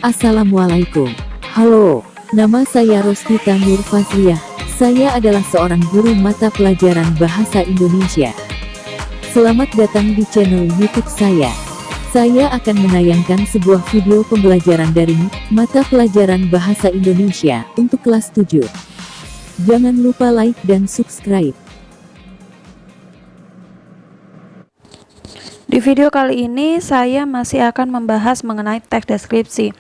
Assalamualaikum. Halo, nama saya Rostita Nur Fazliah. Saya adalah seorang guru mata pelajaran Bahasa Indonesia. Selamat datang di channel YouTube saya. Saya akan menayangkan sebuah video pembelajaran daring mata pelajaran Bahasa Indonesia untuk kelas 7. Jangan lupa like dan subscribe. Di video kali ini saya masih akan membahas mengenai teks deskripsi.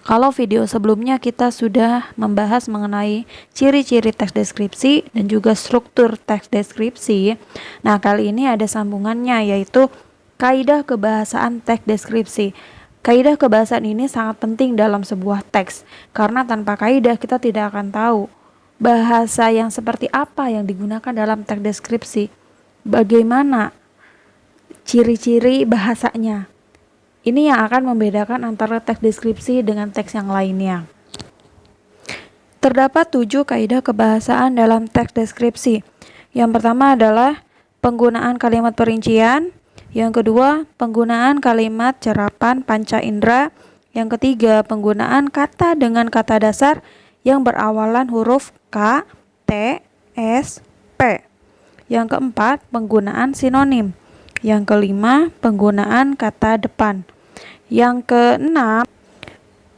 Kalau video sebelumnya kita sudah membahas mengenai ciri-ciri teks deskripsi dan juga struktur teks deskripsi. Nah, kali ini ada sambungannya, yaitu kaidah kebahasaan teks deskripsi. Kaidah kebahasaan ini sangat penting dalam sebuah teks, karena tanpa kaidah kita tidak akan tahu bahasa yang seperti apa yang digunakan dalam teks deskripsi. Bagaimana ciri-ciri bahasanya. Ini yang akan membedakan antara teks deskripsi dengan teks yang lainnya. Terdapat 7 kaidah kebahasaan dalam teks deskripsi. Yang pertama adalah penggunaan kalimat perincian. Yang kedua, penggunaan kalimat cerapan panca indera. Yang ketiga, penggunaan kata dengan kata dasar yang berawalan huruf K, T, S, P. Yang keempat, penggunaan sinonim. Yang kelima, penggunaan kata depan. Yang keenam,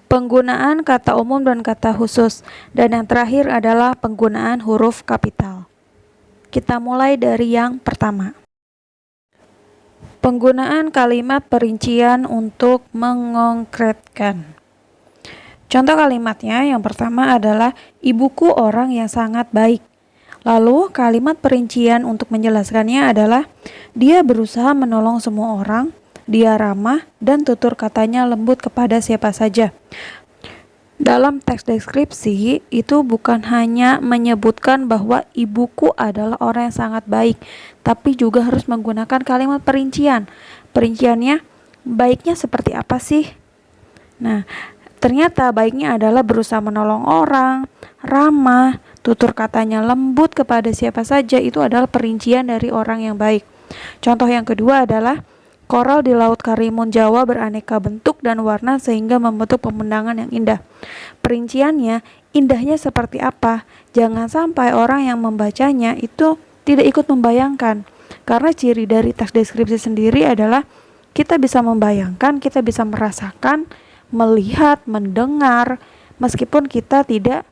penggunaan kata umum dan kata khusus. Dan yang terakhir adalah penggunaan huruf kapital. Kita mulai dari yang pertama. Penggunaan kalimat perincian untuk mengkonkretkan. Contoh kalimatnya yang pertama adalah ibuku orang yang sangat baik. Lalu kalimat perincian untuk menjelaskannya adalah dia berusaha menolong semua orang, dia ramah dan tutur katanya lembut kepada siapa saja. Dalam teks deskripsi itu bukan hanya menyebutkan bahwa ibuku adalah orang yang sangat baik, tapi juga harus menggunakan kalimat perincian. Perinciannya baiknya seperti apa sih? Nah, ternyata baiknya adalah berusaha menolong orang, ramah, tutur katanya lembut kepada siapa saja. Itu adalah perincian dari orang yang baik. Contoh yang kedua adalah koral di Laut Karimun Jawa beraneka bentuk dan warna sehingga membentuk pemandangan yang indah. Perinciannya, indahnya seperti apa? Jangan sampai orang yang membacanya itu tidak ikut membayangkan. Karena ciri dari teks deskripsi sendiri adalah kita bisa membayangkan, kita bisa merasakan, melihat, mendengar, meskipun kita tidak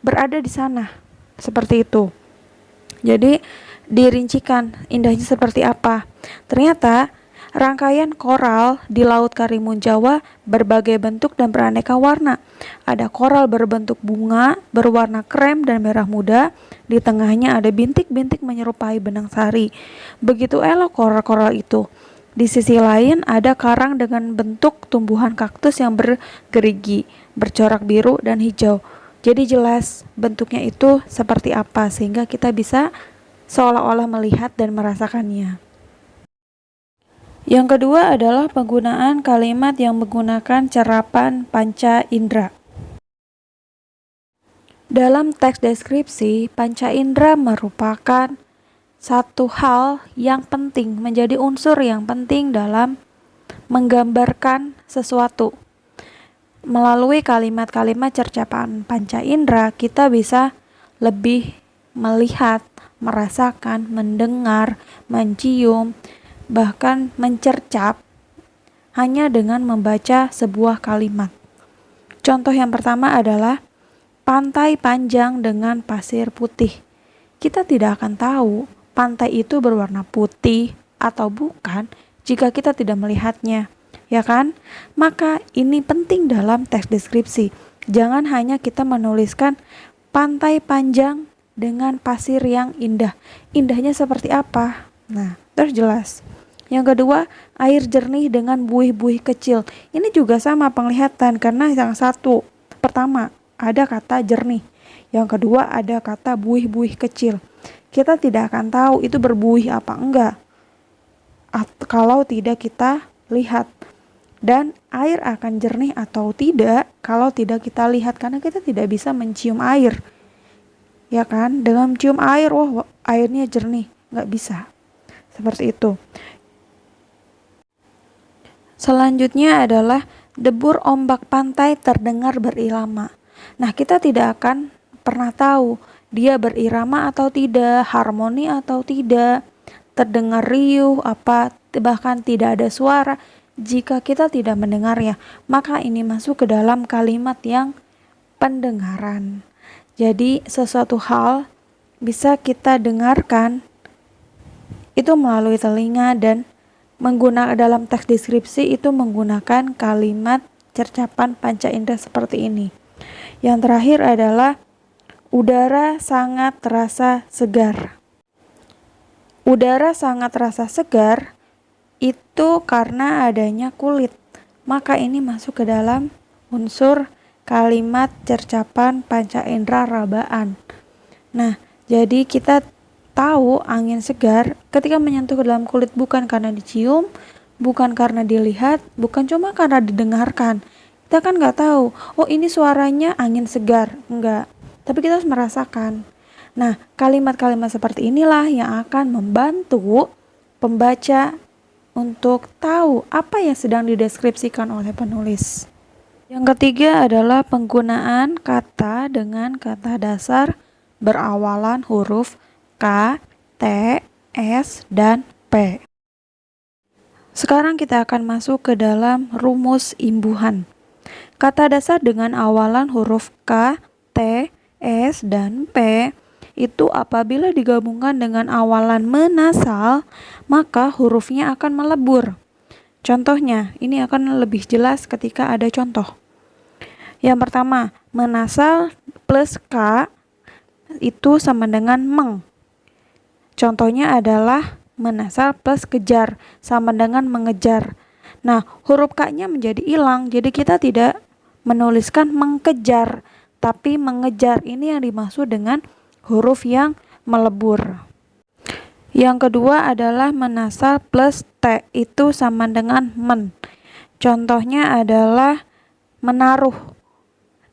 berada di sana. Seperti itu. Jadi dirincikan indahnya seperti apa. Ternyata rangkaian koral di Laut Karimun Jawa berbagai bentuk dan beraneka warna. Ada koral berbentuk bunga berwarna krem dan merah muda. Di tengahnya ada bintik-bintik menyerupai benang sari. Begitu elok koral-koral itu. Di sisi lain ada karang dengan bentuk tumbuhan kaktus yang bergerigi, bercorak biru dan hijau. Jadi jelas bentuknya itu seperti apa sehingga kita bisa seolah-olah melihat dan merasakannya. Yang kedua adalah penggunaan kalimat yang menggunakan cerapan panca indera. Dalam teks deskripsi, panca indera merupakan satu hal yang penting, menjadi unsur yang penting dalam menggambarkan sesuatu. Melalui kalimat-kalimat cerapan panca indera, kita bisa lebih melihat, merasakan, mendengar, mencium, bahkan mencercap hanya dengan membaca sebuah kalimat. Contoh yang pertama adalah pantai panjang dengan pasir putih. Kita tidak akan tahu pantai itu berwarna putih atau bukan jika kita tidak melihatnya, ya kan? Maka ini penting dalam teks deskripsi. Jangan hanya kita menuliskan pantai panjang dengan pasir yang indah. Indahnya seperti apa? Nah, terus jelas. Yang kedua, air jernih dengan buih-buih kecil. Ini juga sama penglihatan karena yang satu, pertama ada kata jernih. Yang kedua ada kata buih-buih kecil. Kita tidak akan tahu itu berbuih apa enggak kalau tidak kita lihat. Dan air akan jernih atau tidak kalau tidak kita lihat, karena kita tidak bisa mencium air. Ya kan? Dengan cium air, wah airnya jernih. Nggak bisa. Seperti itu. Selanjutnya adalah debur ombak pantai terdengar berirama. Nah, kita tidak akan pernah tahu dia berirama atau tidak, harmoni atau tidak, terdengar riuh apa, bahkan tidak ada suara. Jika kita tidak mendengarnya, maka ini masuk ke dalam kalimat yang pendengaran. Jadi sesuatu hal bisa kita dengarkan itu melalui telinga, dan menggunakan dalam teks deskripsi itu menggunakan kalimat cercapan panca indera seperti ini. Yang terakhir adalah udara sangat terasa segar. Udara sangat terasa segar itu karena adanya kulit. Maka ini masuk ke dalam unsur kalimat cercapan panca indera rabaan. Nah, jadi kita tahu angin segar ketika menyentuh ke dalam kulit bukan karena dicium, bukan karena dilihat, bukan cuma karena didengarkan. Kita kan nggak tahu, oh ini suaranya angin segar, enggak. Tapi kita harus merasakan. Nah, kalimat-kalimat seperti inilah yang akan membantu pembaca untuk tahu apa yang sedang dideskripsikan oleh penulis. Yang ketiga adalah penggunaan kata dengan kata dasar berawalan huruf K, T, S, dan P. Sekarang kita akan masuk ke dalam rumus imbuhan. Kata dasar dengan awalan huruf K, T, S, dan P itu apabila digabungkan dengan awalan menasal, maka hurufnya akan melebur. Contohnya, ini akan lebih jelas ketika ada contoh. Yang pertama, menasal plus K itu sama dengan meng. Contohnya adalah menasal plus kejar sama dengan mengejar. Nah, huruf K-nya menjadi hilang, jadi kita tidak menuliskan mengejar, tapi mengejar. Ini yang dimaksud dengan huruf yang melebur. Yang kedua adalah menasal plus T, itu sama dengan men. Contohnya adalah menaruh.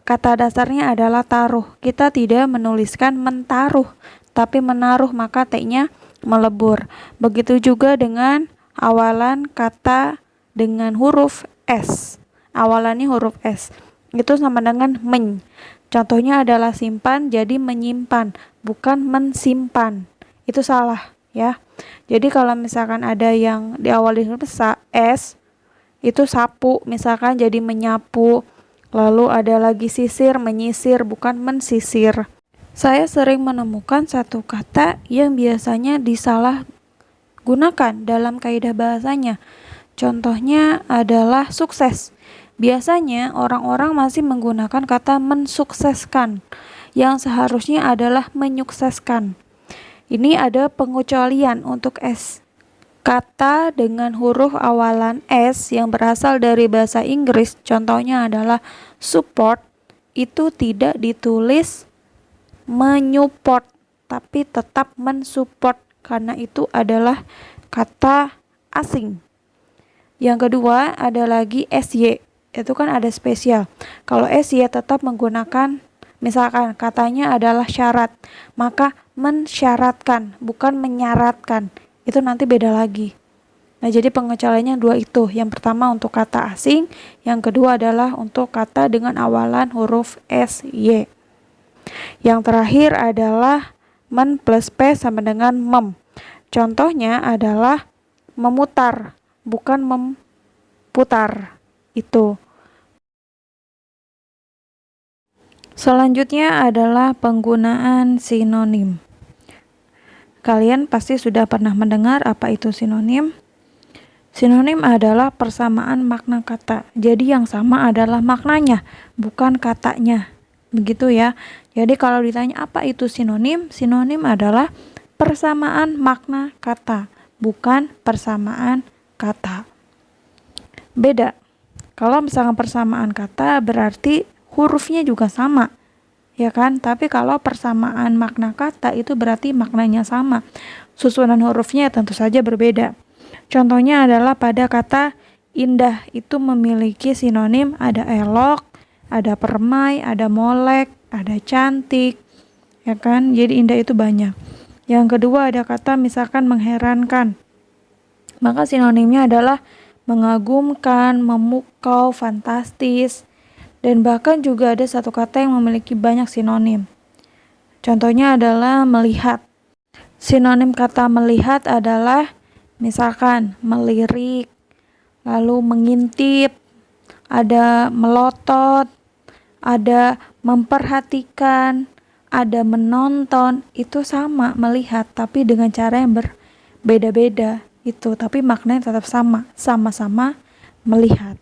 Kata dasarnya adalah taruh. Kita tidak menuliskan mentaruh, tapi menaruh, maka T-nya melebur. Begitu juga dengan awalan kata dengan huruf S. Awalannya huruf S. Itu sama dengan men. Contohnya adalah simpan, jadi menyimpan, bukan mensimpan. Itu salah, ya. Jadi kalau misalkan ada yang diawali huruf S, itu sapu, misalkan jadi menyapu. Lalu ada lagi sisir, menyisir, bukan mensisir. Saya sering menemukan satu kata yang biasanya disalah gunakan dalam kaidah bahasanya. Contohnya adalah sukses. Biasanya orang-orang masih menggunakan kata mensukseskan, yang seharusnya adalah menyukseskan. Ini ada pengecualian untuk S. Kata dengan huruf awalan S yang berasal dari bahasa Inggris, contohnya adalah support, itu tidak ditulis menyupport, tapi tetap mensupport, karena itu adalah kata asing. Yang kedua ada lagi SY, itu kan ada spesial. Kalau SY tetap menggunakan, misalkan katanya adalah syarat, maka mensyaratkan, bukan menyaratkan. Itu nanti beda lagi. Nah, jadi pengecualiannya dua itu. Yang pertama untuk kata asing, yang kedua adalah untuk kata dengan awalan huruf SY. Yang terakhir adalah men plus P sama dengan mem. Contohnya adalah memutar, bukan memutar. Itu. Selanjutnya adalah penggunaan sinonim. Kalian pasti sudah pernah mendengar apa itu sinonim. Sinonim adalah persamaan makna kata. Jadi yang sama adalah maknanya, bukan katanya. Begitu ya. Jadi kalau ditanya apa itu sinonim, sinonim adalah persamaan makna kata, bukan persamaan kata. Beda. Kalau misalkan persamaan kata berarti hurufnya juga sama. Ya kan? Tapi kalau persamaan makna kata itu berarti maknanya sama. Susunan hurufnya tentu saja berbeda. Contohnya adalah pada kata indah, itu memiliki sinonim, ada elok, ada permai, ada molek, ada cantik. Ya kan? Jadi indah itu banyak. Yang kedua ada kata misalkan mengherankan. Maka sinonimnya adalah mengagumkan, memukau, fantastis, dan bahkan juga ada satu kata yang memiliki banyak sinonim. Contohnya adalah melihat. Sinonim kata melihat adalah misalkan melirik, lalu mengintip, ada melotot, ada memperhatikan, ada menonton. Itu sama melihat tapi dengan cara yang berbeda-beda itu, tapi maknanya tetap sama, sama-sama melihat.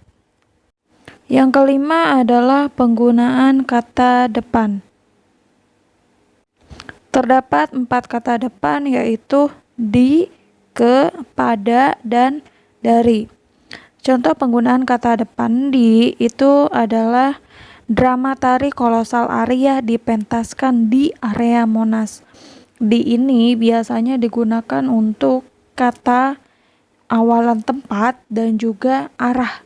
Yang kelima adalah penggunaan kata depan. Terdapat 4 kata depan, yaitu di, ke, pada, dan dari. Contoh penggunaan kata depan di itu adalah drama tari kolosal Arya dipentaskan di area Monas. Di ini biasanya digunakan untuk kata awalan tempat dan juga arah.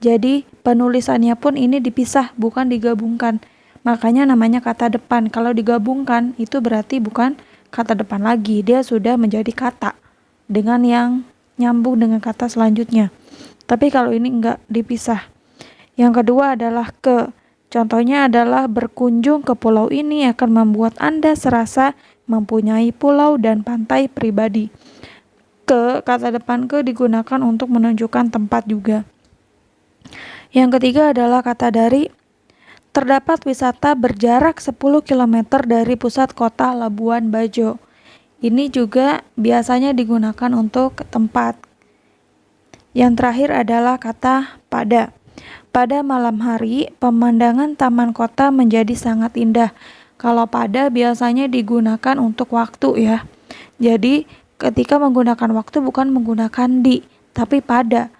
Jadi penulisannya pun ini dipisah, bukan digabungkan. Makanya namanya kata depan. Kalau digabungkan itu berarti bukan kata depan lagi. Dia sudah menjadi kata dengan yang nyambung dengan kata selanjutnya. Tapi kalau ini enggak, dipisah. Yang kedua adalah ke. Contohnya adalah berkunjung ke pulau ini akan membuat Anda serasa mempunyai pulau dan pantai pribadi. Ke, kata depan ke digunakan untuk menunjukkan tempat juga. Yang ketiga adalah kata dari. Terdapat wisata berjarak 10 km dari pusat kota Labuan Bajo. Ini juga biasanya digunakan untuk tempat. Yang terakhir adalah kata pada. Pada malam hari, pemandangan taman kota menjadi sangat indah. Kalau pada biasanya digunakan untuk waktu ya. Jadi ketika menggunakan waktu bukan menggunakan di, tapi pada.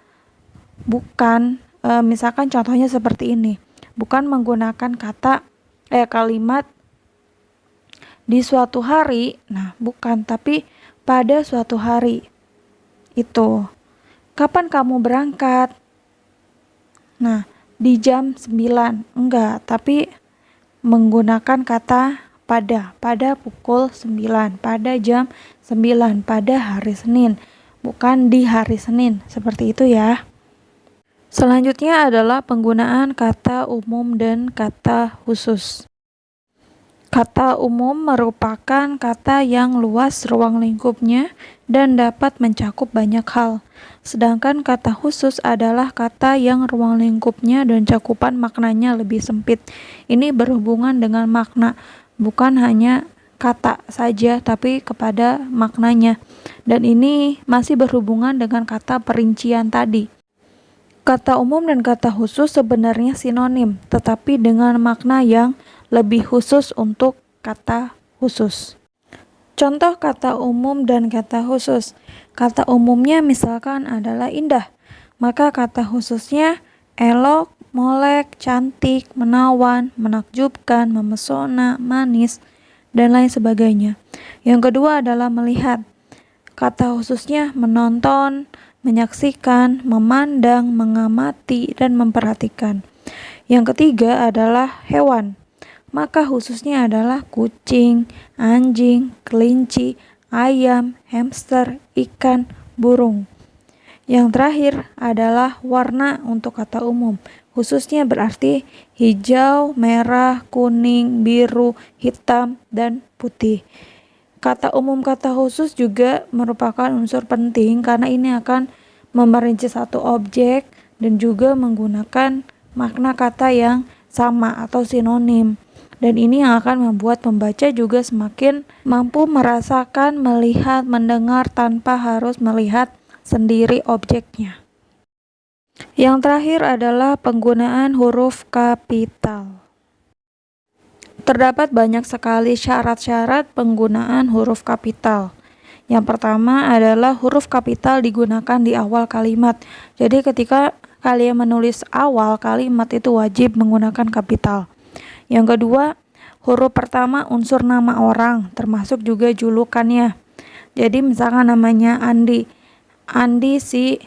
Bukan, misalkan contohnya seperti ini. Bukan menggunakan kalimat di suatu hari. Nah, bukan, tapi pada suatu hari. Itu. Kapan kamu berangkat? Nah, di jam 9. Enggak, tapi menggunakan kata pada pukul 9, pada jam 9, pada hari Senin, bukan di hari Senin. Seperti itu ya. Selanjutnya adalah penggunaan kata umum dan kata khusus. Kata umum merupakan kata yang luas ruang lingkupnya dan dapat mencakup banyak hal. Sedangkan kata khusus adalah kata yang ruang lingkupnya dan cakupan maknanya lebih sempit. Ini berhubungan dengan makna, bukan hanya kata saja tapi kepada maknanya. Dan ini masih berhubungan dengan kata perincian tadi. Kata umum dan kata khusus sebenarnya sinonim, tetapi dengan makna yang lebih khusus untuk kata khusus. Contoh kata umum dan kata khusus. Kata umumnya misalkan adalah indah, maka kata khususnya elok, molek, cantik, menawan, menakjubkan, memesona, manis, dan lain sebagainya. Yang kedua adalah melihat. Kata khususnya menonton, menyaksikan, memandang, mengamati, dan memperhatikan. Yang ketiga adalah hewan. Maka khususnya adalah kucing, anjing, kelinci, ayam, hamster, ikan, burung. Yang terakhir adalah warna untuk kata umum. Khususnya berarti hijau, merah, kuning, biru, hitam, dan putih. Kata umum kata khusus juga merupakan unsur penting karena ini akan memerinci satu objek dan juga menggunakan makna kata yang sama atau sinonim. Dan ini yang akan membuat pembaca juga semakin mampu merasakan, melihat, mendengar tanpa harus melihat sendiri objeknya. Yang terakhir adalah penggunaan huruf kapital. Terdapat banyak sekali syarat-syarat penggunaan huruf kapital. Yang pertama adalah huruf kapital digunakan di awal kalimat. Jadi ketika kalian menulis awal kalimat itu wajib menggunakan kapital. Yang kedua, huruf pertama unsur nama orang, termasuk juga julukannya. Jadi misalkan namanya Andi. Andi si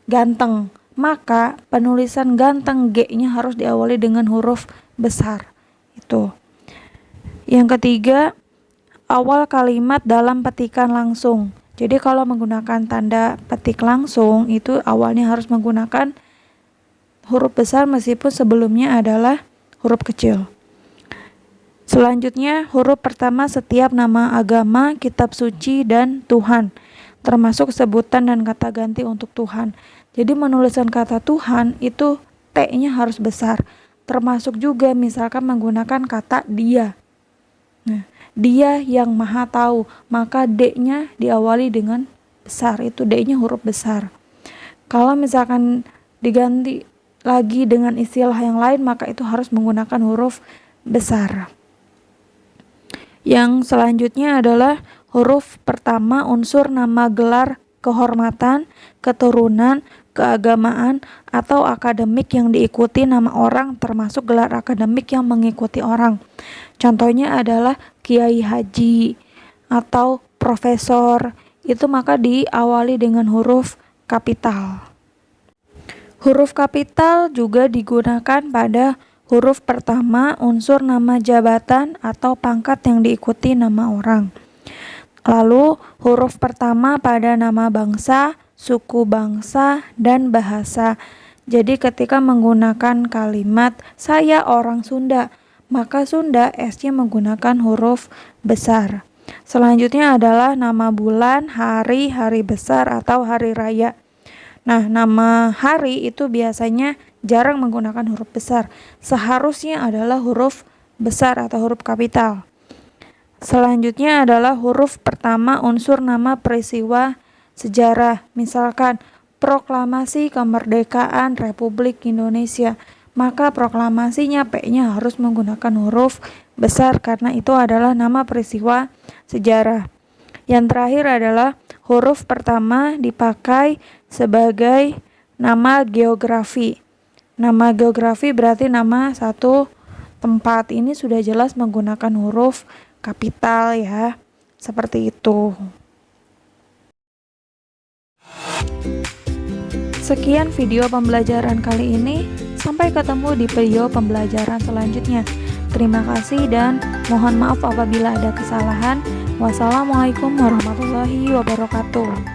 ganteng. Maka penulisan ganteng G-nya harus diawali dengan huruf besar. Itu. Yang ketiga, awal kalimat dalam petikan langsung. Jadi kalau menggunakan tanda petik langsung itu awalnya harus menggunakan huruf besar meskipun sebelumnya adalah huruf kecil. Selanjutnya, huruf pertama setiap nama agama, kitab suci, dan Tuhan, termasuk sebutan dan kata ganti untuk Tuhan. Jadi menuliskan kata Tuhan itu T-nya harus besar, termasuk juga misalkan menggunakan kata dia. Nah, dia yang maha tahu, maka D-nya diawali dengan besar, itu D-nya huruf besar. Kalau misalkan diganti lagi dengan istilah yang lain, maka itu harus menggunakan huruf besar. Yang selanjutnya adalah huruf pertama unsur nama gelar kehormatan, keturunan, keagamaan, atau akademik yang diikuti nama orang, termasuk gelar akademik yang mengikuti orang. Contohnya adalah kiai haji atau profesor, itu maka diawali dengan huruf kapital. Huruf kapital juga digunakan pada huruf pertama unsur nama jabatan atau pangkat yang diikuti nama orang. Lalu huruf pertama pada nama bangsa, suku bangsa, dan bahasa. Jadi ketika menggunakan kalimat saya orang Sunda, maka Sunda S-nya menggunakan huruf besar. Selanjutnya adalah nama bulan, hari, hari besar, atau hari raya. Nah, nama hari itu biasanya jarang menggunakan huruf besar. Seharusnya adalah huruf besar atau huruf kapital. Selanjutnya adalah huruf pertama unsur nama peristiwa sejarah. Misalkan proklamasi kemerdekaan Republik Indonesia, maka proklamasinya P-nya harus menggunakan huruf besar karena itu adalah nama peristiwa sejarah. Yang terakhir adalah huruf pertama dipakai sebagai nama geografi. Nama geografi berarti nama satu tempat. Ini sudah jelas menggunakan huruf kapital ya. Seperti itu. Sekian video pembelajaran kali ini. Sampai ketemu di video pembelajaran selanjutnya. Terima kasih dan mohon maaf apabila ada kesalahan. Wassalamualaikum warahmatullahi wabarakatuh.